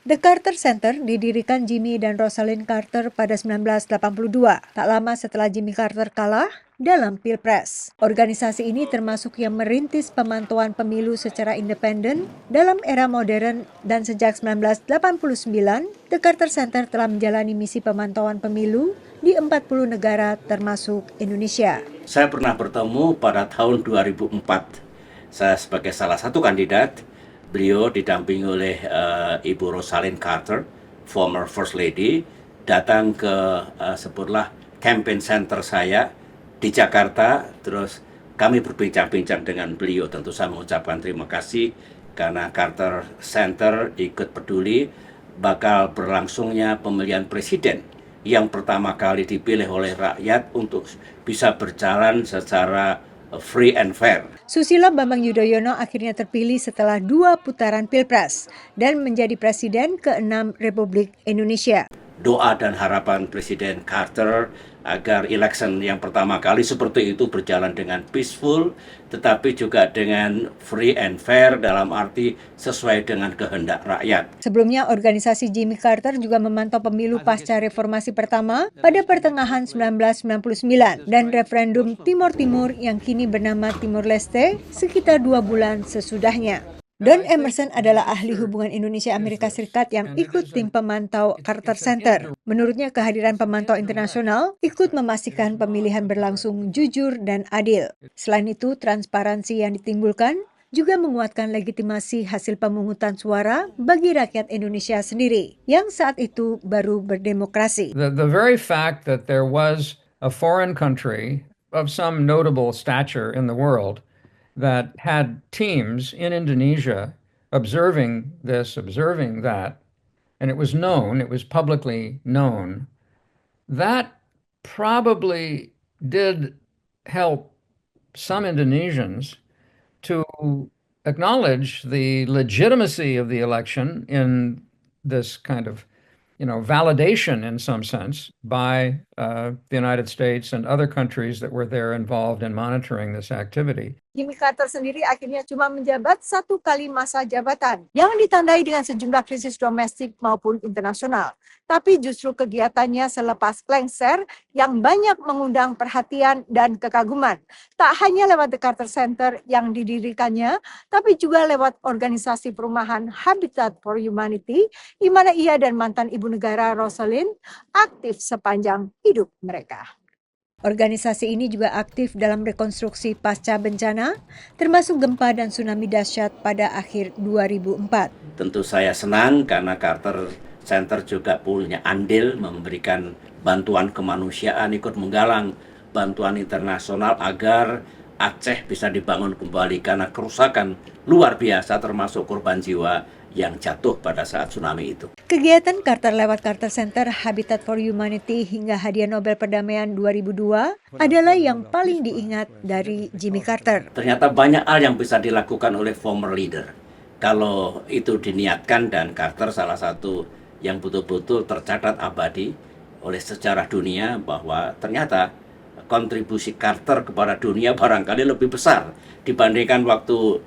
The Carter Center didirikan Jimmy dan Rosalind Carter pada 1982, tak lama setelah Jimmy Carter kalah dalam Pilpres. Organisasi ini termasuk yang merintis pemantauan pemilu secara independen dalam era modern dan sejak 1989, The Carter Center telah menjalani misi pemantauan pemilu di 40 negara termasuk Indonesia. Saya pernah bertemu pada tahun 2004. Saya sebagai salah satu kandidat. Beliau didampingi oleh Ibu Rosalind Carter, former First Lady, datang ke sebutlah campaign center saya di Jakarta. Terus kami berbincang-bincang dengan beliau. Tentu saya mengucapkan terima kasih karena Carter Center ikut peduli bakal berlangsungnya pemilihan presiden yang pertama kali dipilih oleh rakyat untuk bisa berjalan secara free and fair. Susilo Bambang Yudhoyono akhirnya terpilih setelah 2 putaran Pilpres dan menjadi Presiden ke-6 Republik Indonesia. Doa dan harapan Presiden Carter agar election yang pertama kali seperti itu berjalan dengan peaceful, tetapi juga dengan free and fair dalam arti sesuai dengan kehendak rakyat. Sebelumnya, organisasi Jimmy Carter juga memantau pemilu pasca reformasi pertama pada pertengahan 1999 dan referendum Timor Timur yang kini bernama Timor Leste sekitar 2 bulan sesudahnya. Don Emerson adalah ahli hubungan Indonesia-Amerika Serikat yang ikut tim pemantau Carter Center. Menurutnya, kehadiran pemantau internasional ikut memastikan pemilihan berlangsung jujur dan adil. Selain itu, transparansi yang ditimbulkan juga menguatkan legitimasi hasil pemungutan suara bagi rakyat Indonesia sendiri, yang saat itu baru berdemokrasi. The very fact that there was a foreign country of some notable stature in the world that had teams in Indonesia observing this, observing that, and it was known, it was publicly known, that probably did help some Indonesians to acknowledge the legitimacy of the election in this kind of, validation in some sense by the United States and other countries that were there involved in monitoring this activity. Jimmy Carter sendiri akhirnya cuma menjabat 1 kali masa jabatan yang ditandai dengan sejumlah krisis domestik maupun internasional. Tapi justru kegiatannya selepas lengser yang banyak mengundang perhatian dan kekaguman. Tak hanya lewat The Carter Center yang didirikannya, tapi juga lewat organisasi perumahan Habitat for Humanity, di mana ia dan mantan ibu negara Rosalind aktif sepanjang hidup mereka. Organisasi ini juga aktif dalam rekonstruksi pasca bencana, termasuk gempa dan tsunami dahsyat pada akhir 2004. Tentu saya senang karena Carter Center juga punya andil memberikan bantuan kemanusiaan, ikut menggalang bantuan internasional agar Aceh bisa dibangun kembali karena kerusakan luar biasa termasuk korban jiwa yang jatuh pada saat tsunami itu. Kegiatan Carter lewat Carter Center, Habitat for Humanity hingga hadiah Nobel Perdamaian 2002 adalah yang paling diingat dari Jimmy Carter. Ternyata banyak hal yang bisa dilakukan oleh former leader. Kalau itu diniatkan, dan Carter salah satu yang betul-betul tercatat abadi oleh sejarah dunia bahwa ternyata kontribusi Carter kepada dunia barangkali lebih besar dibandingkan waktu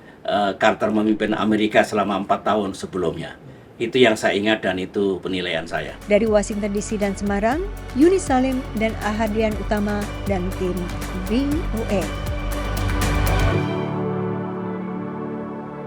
Carter memimpin Amerika selama 4 tahun sebelumnya. Itu yang saya ingat dan itu penilaian saya. Dari Washington DC dan Semarang, Yuni Salim dan Ahadian Utama dan tim VOA.